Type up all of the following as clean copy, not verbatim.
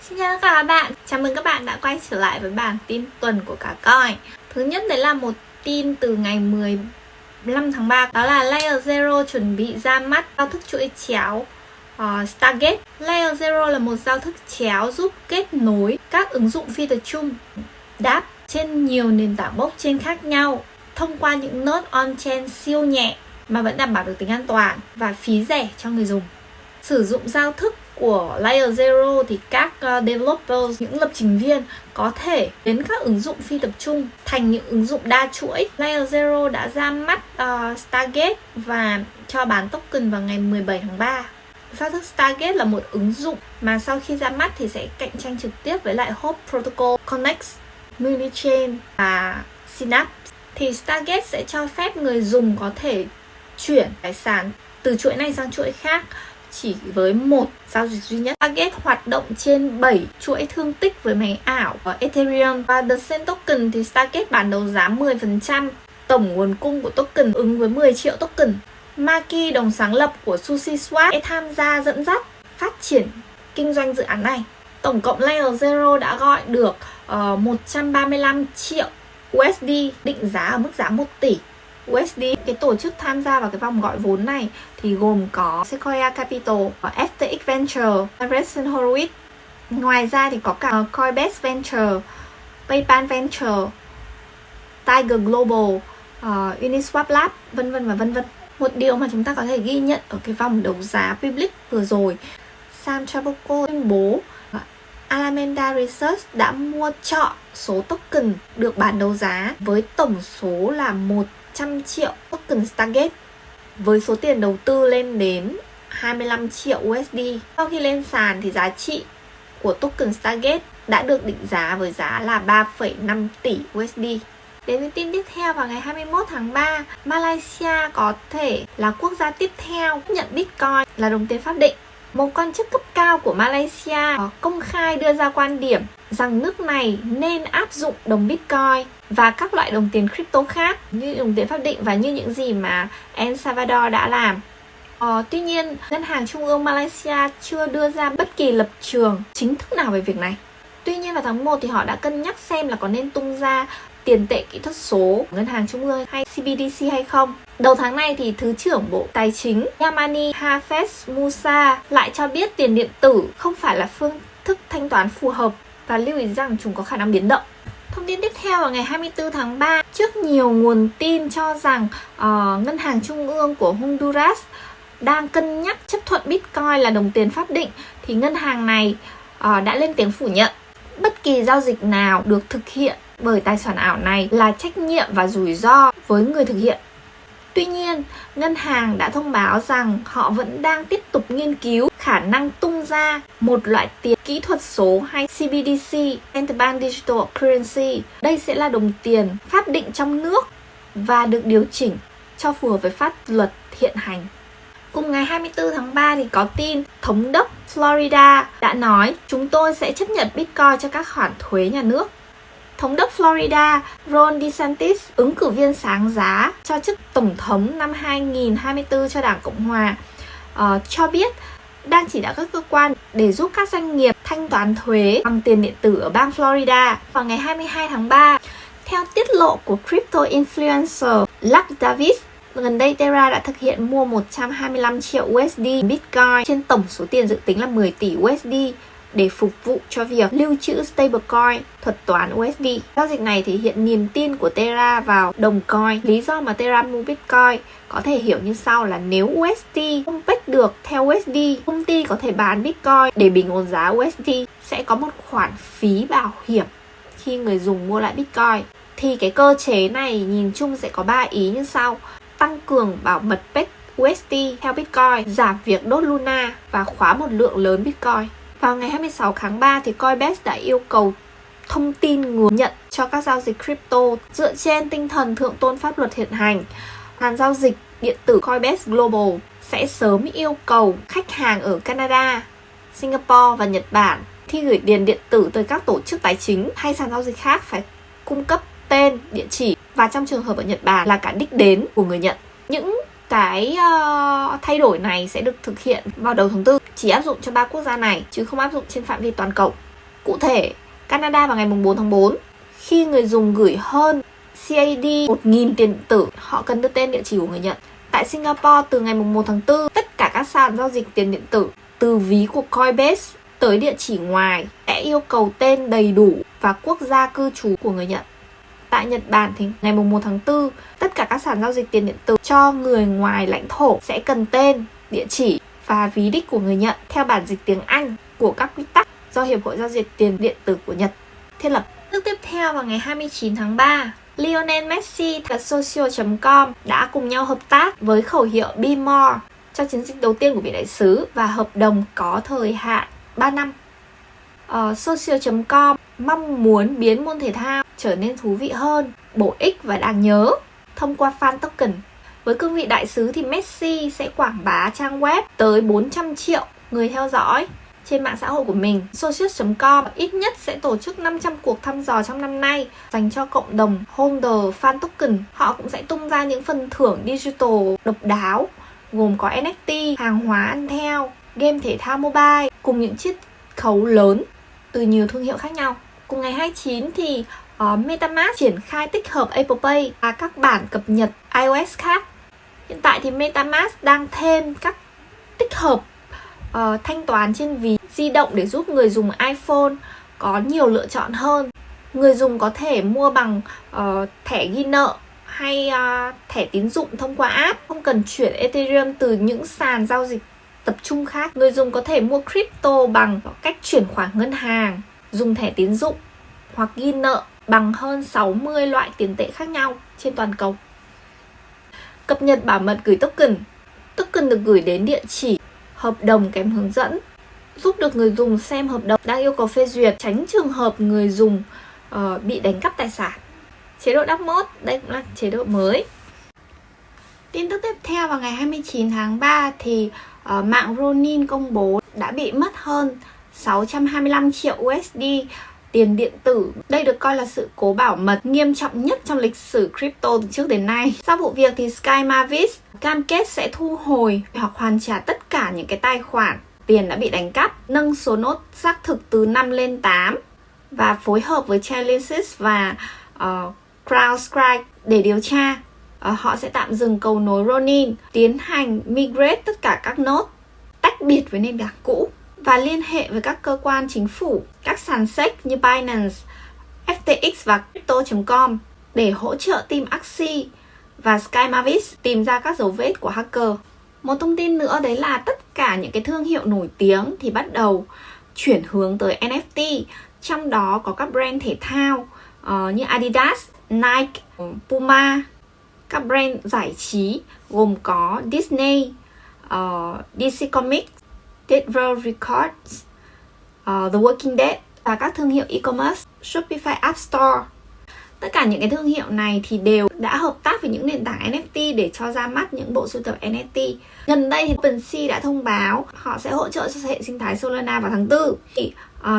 Xin chào tất cả các bạn, chào mừng các bạn đã quay trở lại với bản tin tuần của cả Coin. Thứ nhất đấy là một tin từ ngày 15 tháng 3, đó là Layer Zero chuẩn bị ra mắt giao thức chuỗi chéo Stargate. Layer Zero là một giao thức chéo giúp kết nối các ứng dụng phi tập trung đáp trên nhiều nền tảng blockchain khác nhau thông qua những node on-chain siêu nhẹ mà vẫn đảm bảo được tính an toàn và phí rẻ cho người dùng. Sử dụng giao thức của Layer Zero thì các developers, những lập trình viên có thể biến các ứng dụng phi tập trung thành những ứng dụng đa chuỗi. Layer Zero đã ra mắt Stargate và cho bán token vào ngày 17 tháng 3. Giao thức Stargate là một ứng dụng mà sau khi ra mắt thì sẽ cạnh tranh trực tiếp với lại Hope Protocol, Connex, Multichain và Synapse. Thì Stargate sẽ cho phép người dùng có thể chuyển tài sản từ chuỗi này sang chuỗi khác chỉ với một giao dịch duy nhất. Stargate hoạt động trên 7 chuỗi thương tích với máy ảo ở Ethereum và The Same Token thì Stargate bán đấu giá 10% tổng nguồn cung của token, ứng với 10 triệu token. Maki, đồng sáng lập của SushiSwap, sẽ tham gia dẫn dắt phát triển kinh doanh dự án này. Tổng cộng Layer Zero đã gọi được 135 triệu USD, định giá ở mức giá 1 tỷ USD. Cái tổ chức tham gia vào cái vòng gọi vốn này thì gồm có Sequoia Capital, FTX Venture, Andreessen Horowitz. Ngoài ra thì có cả Coinbase Venture, PayPal Venture, Tiger Global, Uniswap Lab, vân vân và vân vân. Một điều mà chúng ta có thể ghi nhận ở cái vòng đấu giá public vừa rồi, Sam Trabucco tuyên bố Alameda Research đã mua trọn số token được bán đấu giá với tổng số là 100 triệu token Stargate, với số tiền đầu tư lên đến 25 triệu USD. Sau khi lên sàn thì giá trị của token Stargate đã được định giá với giá là 3,5 tỷ USD. Đến với tin tiếp theo, vào ngày 21 tháng 3, Malaysia có thể là quốc gia tiếp theo nhận Bitcoin là đồng tiền pháp định. Một quan chức cấp cao của Malaysia công khai đưa ra quan điểm rằng nước này nên áp dụng đồng Bitcoin và các loại đồng tiền crypto khác như đồng tiền pháp định và như những gì mà El Salvador đã làm. Tuy nhiên, Ngân hàng Trung ương Malaysia chưa đưa ra bất kỳ lập trường chính thức nào về việc này. Tuy nhiên vào tháng 1 thì họ đã cân nhắc xem là có nên tung ra tiền tệ kỹ thuật số của Ngân hàng Trung ương hay CBDC hay không. Đầu tháng này thì Thứ trưởng Bộ Tài chính Yamani Hafez Musa lại cho biết tiền điện tử không phải là phương thức thanh toán phù hợp và lưu ý rằng chúng có khả năng biến động. Thông tin tiếp theo, vào ngày 24 tháng 3, trước nhiều nguồn tin cho rằng Ngân hàng Trung ương của Honduras đang cân nhắc chấp thuận Bitcoin là đồng tiền pháp định, thì ngân hàng này đã lên tiếng phủ nhận bất kỳ giao dịch nào được thực hiện bởi tài sản ảo này là trách nhiệm và rủi ro với người thực hiện. Tuy nhiên, ngân hàng đã thông báo rằng họ vẫn đang tiếp tục nghiên cứu khả năng tung ra một loại tiền kỹ thuật số hay CBDC, Interbank Digital Currency. Đây sẽ là đồng tiền pháp định trong nước và được điều chỉnh cho phù hợp với pháp luật hiện hành. Cùng ngày 24 tháng 3 thì có tin Thống đốc Florida đã nói chúng tôi sẽ chấp nhận Bitcoin cho các khoản thuế nhà nước. Thống đốc Florida Ron DeSantis, ứng cử viên sáng giá cho chức Tổng thống năm 2024 cho Đảng Cộng Hòa, cho biết đang chỉ đạo các cơ quan để giúp các doanh nghiệp thanh toán thuế bằng tiền điện tử ở bang Florida. Vào ngày 22 tháng 3, theo tiết lộ của crypto influencer Luck Davis, gần đây Terra đã thực hiện mua 125 triệu USD Bitcoin trên tổng số tiền dự tính là 10 tỷ USD để phục vụ cho việc lưu trữ stablecoin, thuật toán USD. Giao dịch này thể hiện niềm tin của Terra vào đồng coin. Lý do mà Terra mua Bitcoin có thể hiểu như sau là nếu USD không break được theo USD, công ty có thể bán Bitcoin để bình ổn giá USD. Sẽ có một khoản phí bảo hiểm khi người dùng mua lại Bitcoin. Thì cái cơ chế này nhìn chung sẽ có 3 ý như sau: tăng cường bảo mật PEC USD theo Bitcoin, giảm việc đốt Luna và khóa một lượng lớn Bitcoin. Vào ngày 26 tháng 3 thì Coinbase đã yêu cầu thông tin người nhận cho các giao dịch crypto dựa trên tinh thần thượng tôn pháp luật hiện hành. Sàn giao dịch điện tử Coinbase Global sẽ sớm yêu cầu khách hàng ở Canada, Singapore và Nhật Bản khi gửi tiền điện tử tới các tổ chức tài chính hay sàn giao dịch khác phải cung cấp tên, địa chỉ và trong trường hợp ở Nhật Bản là cả đích đến của người nhận. Những cái thay đổi này sẽ được thực hiện vào đầu tháng 4, chỉ áp dụng cho 3 quốc gia này chứ không áp dụng trên phạm vi toàn cầu. Cụ thể, Canada vào ngày 4 tháng 4, khi người dùng gửi hơn CAD 1.000 tiền điện tử, họ cần đưa tên địa chỉ của người nhận. Tại Singapore, từ ngày 1 tháng 4, tất cả các sàn giao dịch tiền điện tử từ ví của Coinbase tới địa chỉ ngoài sẽ yêu cầu tên đầy đủ và quốc gia cư trú của người nhận. Tại Nhật Bản thì ngày 1 tháng 4, tất cả các sàn giao dịch tiền điện tử cho người ngoài lãnh thổ sẽ cần tên, địa chỉ và ví đích của người nhận theo bản dịch tiếng Anh của các quy tắc do Hiệp hội Giao dịch Tiền điện tử của Nhật thiết lập. Nước tiếp theo vào ngày 29 tháng 3, Lionel Messi và Social.com đã cùng nhau hợp tác với khẩu hiệu Be More cho chiến dịch đầu tiên của vị đại sứ và hợp đồng có thời hạn 3 năm. Social.com mong muốn biến môn thể thao trở nên thú vị hơn, bổ ích và đáng nhớ thông qua fan token. Với cương vị đại sứ thì Messi sẽ quảng bá trang web tới 400 triệu người theo dõi trên mạng xã hội của mình. Social.com ít nhất sẽ tổ chức 500 cuộc thăm dò trong năm nay dành cho cộng đồng holder fan token. Họ cũng sẽ tung ra những phần thưởng digital độc đáo gồm có NFT, hàng hóa ăn theo, game thể thao mobile cùng những chiết khấu lớn từ nhiều thương hiệu khác nhau. Cùng ngày 29 thì MetaMask triển khai tích hợp Apple Pay và các bản cập nhật iOS khác. Hiện tại thì MetaMask đang thêm các tích hợp thanh toán trên ví di động để giúp người dùng iPhone có nhiều lựa chọn hơn. Người dùng có thể mua bằng thẻ ghi nợ hay thẻ tín dụng thông qua app, không cần chuyển Ethereum từ những sàn giao dịch tập trung khác. Người dùng có thể mua crypto bằng cách chuyển khoản ngân hàng, dùng thẻ tín dụng hoặc ghi nợ bằng hơn 60 loại tiền tệ khác nhau trên toàn cầu. Cập nhật bảo mật gửi token. Token được gửi đến địa chỉ, hợp đồng kèm hướng dẫn, giúp được người dùng xem hợp đồng đang yêu cầu phê duyệt, tránh trường hợp người dùng bị đánh cắp tài sản. Chế độ Dark Mode, đây cũng là chế độ mới. Tin tức tiếp theo vào ngày 29 tháng 3 thì mạng Ronin công bố đã bị mất hơn 625 triệu USD tiền điện tử. Đây được coi là sự cố bảo mật nghiêm trọng nhất trong lịch sử crypto từ trước đến nay. Sau vụ việc thì Sky Mavis cam kết sẽ thu hồi hoặc hoàn trả tất cả những cái tài khoản tiền đã bị đánh cắp, nâng số nốt xác thực từ 5 lên 8 và phối hợp với Chainalysis và CrowdStrike để điều tra. Họ sẽ tạm dừng cầu nối Ronin, tiến hành migrate tất cả các node tách biệt với nền tảng cũ và liên hệ với các cơ quan chính phủ, các sàn SEC như Binance, FTX và Crypto.com để hỗ trợ team Axie và Sky Mavis tìm ra các dấu vết của hacker. Một thông tin nữa đấy là tất cả những cái thương hiệu nổi tiếng thì bắt đầu chuyển hướng tới NFT, trong đó có các brand thể thao như Adidas, Nike, Puma, các brand giải trí gồm có Disney, DC Comics, Dead World Records, The Walking Dead và các thương hiệu e-commerce, Shopify App Store. Tất cả những cái thương hiệu này thì đều đã hợp tác với những nền tảng NFT để cho ra mắt những bộ sưu tập NFT. Gần đây thì OpenSea đã thông báo họ sẽ hỗ trợ cho hệ sinh thái Solana vào tháng 4. Thì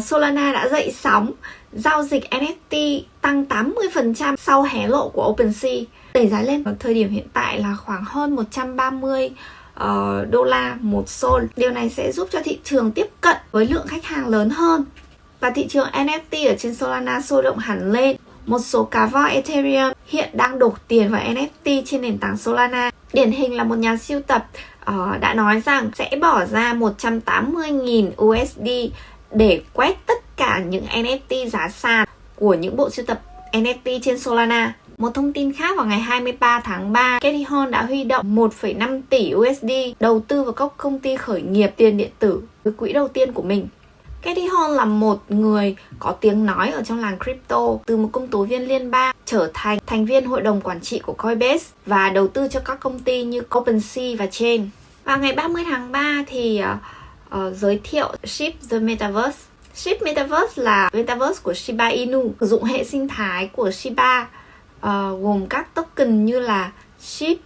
Solana đã dậy sóng giao dịch NFT tăng 80% sau hé lộ của OpenSea, đẩy giá lên ở thời điểm hiện tại là khoảng hơn 130 đô la một Sol. Điều này sẽ giúp cho thị trường tiếp cận với lượng khách hàng lớn hơn và thị trường NFT ở trên Solana sôi động hẳn lên. Một số cá voi Ethereum hiện đang đổ tiền vào NFT trên nền tảng Solana. Điển hình là một nhà sưu tập đã nói rằng sẽ bỏ ra 180.000 USD để quét tất cả những NFT giá sàn của những bộ sưu tập NFT trên Solana. Một thông tin khác, vào ngày 23 tháng 3, Katie Haun đã huy động 1,5 tỷ USD đầu tư vào các công ty khởi nghiệp tiền điện tử với quỹ đầu tiên của mình. Katie Haun là một người có tiếng nói ở trong làng crypto, từ một công tố viên liên bang trở thành thành viên hội đồng quản trị của Coinbase và đầu tư cho các công ty như OpenSea và Chain. Vào ngày 30 tháng 3 thì giới thiệu SHIB The Metaverse. SHIB Metaverse là Metaverse của Shiba Inu, sử dụng hệ sinh thái của Shiba gồm các token như là SHIB,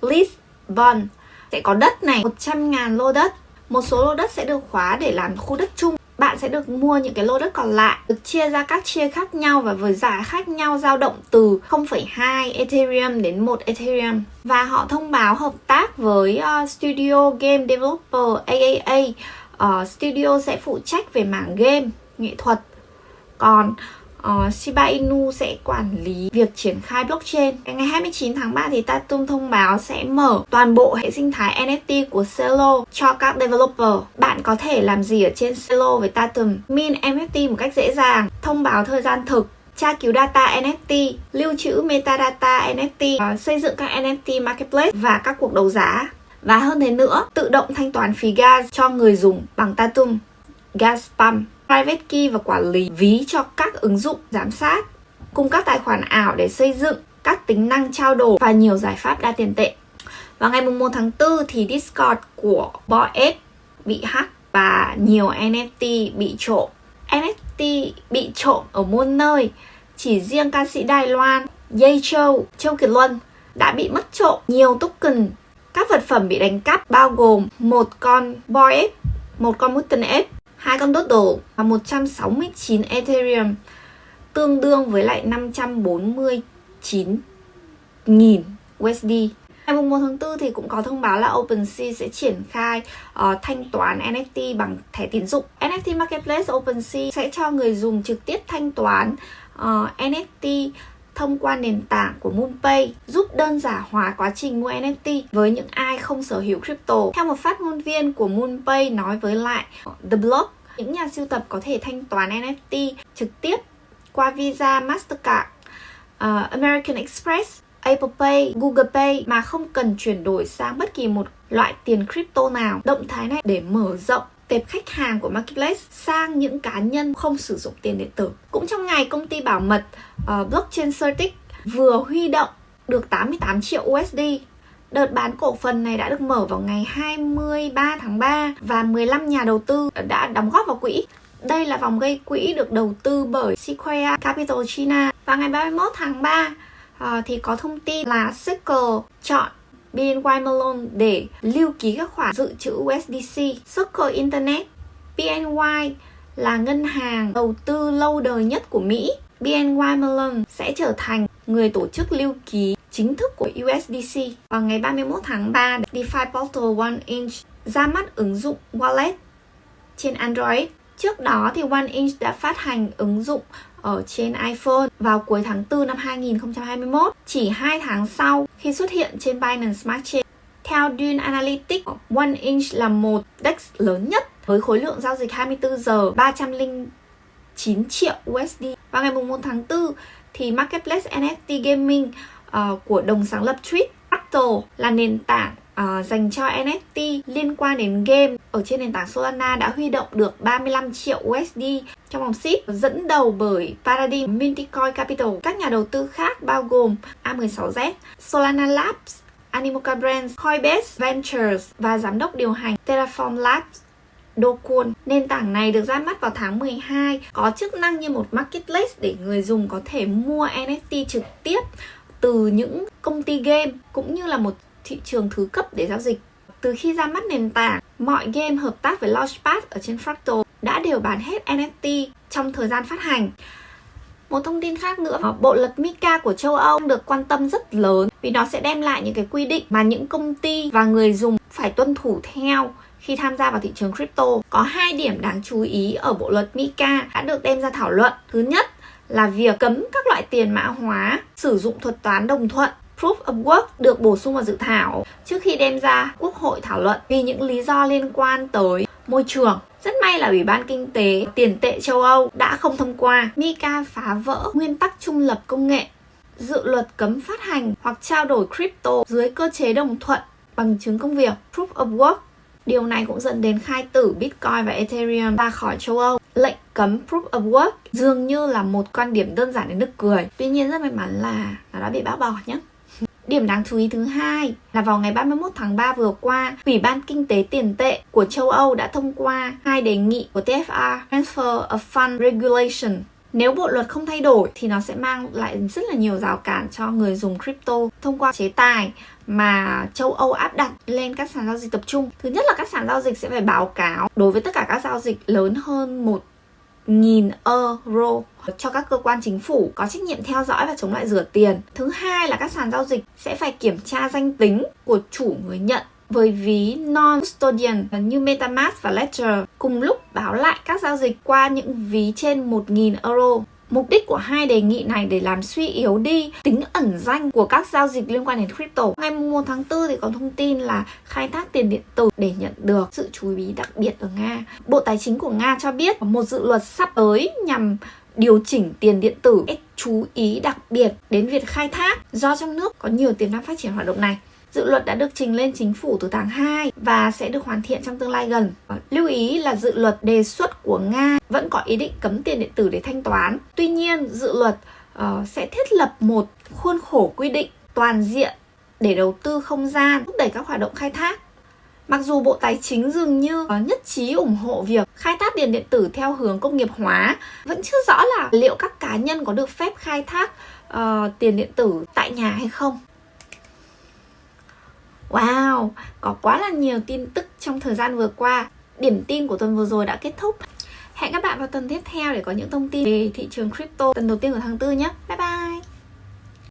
Lisbon. Sẽ có đất này, 100.000 lô đất. Một số lô đất sẽ được khóa để làm khu đất chung. Bạn sẽ được mua những cái lô đất còn lại, được chia ra các chia khác nhau và với giá khác nhau dao động từ 0,2 Ethereum đến 1 Ethereum. Và họ thông báo hợp tác với Studio Game Developer AAA. Studio sẽ phụ trách về mảng game nghệ thuật. Còn Shiba Inu sẽ quản lý việc triển khai blockchain. Ngày 29 tháng 3 thì Tatum thông báo sẽ mở toàn bộ hệ sinh thái NFT của Celo cho các developer. Bạn có thể làm gì ở trên Celo với Tatum? Mint NFT một cách dễ dàng, thông báo thời gian thực, tra cứu data NFT, lưu trữ metadata NFT, xây dựng các NFT marketplace và các cuộc đấu giá. Và hơn thế nữa, tự động thanh toán phí gas cho người dùng bằng Tatum, gas pump, private key và quản lý ví cho các ứng dụng giám sát, cùng các tài khoản ảo để xây dựng các tính năng trao đổi và nhiều giải pháp đa tiền tệ. Vào ngày 1 tháng 4 thì Discord của Bored Ape bị hack và nhiều NFT bị trộm. NFT bị trộm ở muôn nơi. Chỉ riêng ca sĩ Đài Loan Ye Châu Kiệt Luân đã bị mất trộm nhiều token. Các vật phẩm bị đánh cắp bao gồm một con Bored Ape, một con Mutant Ape, 2 con Doodle và 169 Ethereum, tương đương với lại 549.000 USD. Ngày 1 tháng 4 thì cũng có thông báo là OpenSea sẽ triển khai thanh toán NFT bằng thẻ tín dụng. NFT Marketplace OpenSea sẽ cho người dùng trực tiếp thanh toán NFT thông qua nền tảng của MoonPay, giúp đơn giản hóa quá trình mua NFT với những ai không sở hữu crypto. Theo một phát ngôn viên của MoonPay nói với lại The Block, những nhà sưu tập có thể thanh toán NFT trực tiếp qua Visa, Mastercard, American Express, Apple Pay, Google Pay mà không cần chuyển đổi sang bất kỳ một loại tiền crypto nào. Động thái này để mở rộng tệp khách hàng của Marketplace sang những cá nhân không sử dụng tiền điện tử. Cũng trong ngày, công ty bảo mật Blockchain Certic vừa huy động được 88 triệu USD. Đợt bán cổ phần này đã được mở vào ngày 23 tháng 3 và 15 nhà đầu tư đã đóng góp vào quỹ. Đây là vòng gây quỹ được đầu tư bởi Sequoia Capital China. Và ngày 31 tháng 3 thì có thông tin là Circle chọn BNY Mellon để lưu ký các khoản dự trữ USDC. Circle Internet, BNY là ngân hàng đầu tư lâu đời nhất của Mỹ. BNY Mellon sẽ trở thành người tổ chức lưu ký chính thức của USDC. Vào ngày 31 tháng 3, DeFi Portal OneInch ra mắt ứng dụng Wallet trên Android. Trước đó thì OneInch đã phát hành ứng dụng ở trên iPhone vào cuối tháng 4 năm 2021, chỉ 2 tháng sau khi xuất hiện trên Binance Smart Chain. Theo Dune Analytics, OneInch là một DEX lớn nhất với khối lượng giao dịch 24 giờ 309 triệu USD. Vào ngày 1 tháng 4 thì Marketplace NFT Gaming của đồng sáng lập Tweet Fractal là nền tảng dành cho NFT liên quan đến game ở trên nền tảng Solana đã huy động được 35 triệu USD trong vòng seed, dẫn đầu bởi Paradigm, Mintycoin Capital. Các nhà đầu tư khác bao gồm A16Z, Solana Labs, Animoca Brands, Coinbase Ventures và giám đốc điều hành Terraform Labs Do Kwon. Nền tảng này được ra mắt vào tháng 12, có chức năng như một marketplace để người dùng có thể mua NFT trực tiếp từ những công ty game, cũng như là một thị trường thứ cấp để giao dịch. Từ khi ra mắt nền tảng, mọi game hợp tác với Launchpad ở trên Fractal đã đều bán hết NFT trong thời gian phát hành. Một thông tin khác nữa, bộ luật MiCA của châu Âu được quan tâm rất lớn vì nó sẽ đem lại những cái quy định mà những công ty và người dùng phải tuân thủ theo khi tham gia vào thị trường crypto. Có 2 điểm đáng chú ý ở bộ luật MiCA đã được đem ra thảo luận. Thứ nhất là việc cấm các loại tiền mã hóa sử dụng thuật toán đồng thuận. Proof of Work được bổ sung vào dự thảo trước khi đem ra Quốc hội thảo luận vì những lý do liên quan tới môi trường. Rất may là Ủy ban Kinh tế Tiền tệ châu Âu đã không thông qua. MiCA phá vỡ nguyên tắc trung lập công nghệ. Dự luật cấm phát hành hoặc trao đổi crypto dưới cơ chế đồng thuận bằng chứng công việc, Proof of Work. Điều này cũng dẫn đến khai tử Bitcoin và Ethereum ra khỏi châu Âu. Lệnh cấm Proof of Work dường như là một quan điểm đơn giản đến nực cười. Tuy nhiên rất may mắn là nó đã bị bác bỏ nhé. Điểm đáng chú ý thứ hai là vào ngày 31 tháng 3 vừa qua, Ủy ban Kinh tế Tiền tệ của châu Âu đã thông qua 2 đề nghị của TFR, Transfer of Fund Regulation. Nếu bộ luật không thay đổi thì nó sẽ mang lại rất là nhiều rào cản cho người dùng crypto thông qua chế tài mà châu Âu áp đặt lên các sàn giao dịch tập trung. Thứ nhất là các sàn giao dịch sẽ phải báo cáo đối với tất cả các giao dịch lớn hơn 1.000 euro cho các cơ quan chính phủ có trách nhiệm theo dõi và chống lại rửa tiền. Thứ hai là các sàn giao dịch sẽ phải kiểm tra danh tính của chủ người nhận với ví non-custodian như MetaMask và Ledger cùng lúc báo lại các giao dịch qua những ví trên 1.000 euro. Mục đích của hai đề nghị này để làm suy yếu đi tính ẩn danh của các giao dịch liên quan đến crypto. Ngày 1 tháng 4 thì có thông tin là khai thác tiền điện tử để nhận được sự chú ý đặc biệt ở Nga. Bộ Tài chính của Nga cho biết một dự luật sắp tới nhằm điều chỉnh tiền điện tử sẽ chú ý đặc biệt đến việc khai thác do trong nước có nhiều tiềm năng phát triển hoạt động này. Dự luật đã được trình lên chính phủ từ tháng 2 và sẽ được hoàn thiện trong tương lai gần. Lưu ý là dự luật đề xuất của Nga vẫn có ý định cấm tiền điện tử để thanh toán. Tuy nhiên, dự luật sẽ thiết lập một khuôn khổ quy định toàn diện để đầu tư không gian, thúc đẩy các hoạt động khai thác. Mặc dù Bộ Tài chính dường như nhất trí ủng hộ việc khai thác tiền điện tử theo hướng công nghiệp hóa, vẫn chưa rõ là liệu các cá nhân có được phép khai thác tiền điện tử tại nhà hay không. Wow, có quá là nhiều tin tức trong thời gian vừa qua. Điểm tin của tuần vừa rồi đã kết thúc. Hẹn các bạn vào tuần tiếp theo để có những thông tin về thị trường crypto tuần đầu tiên của tháng 4 nhé. Bye bye.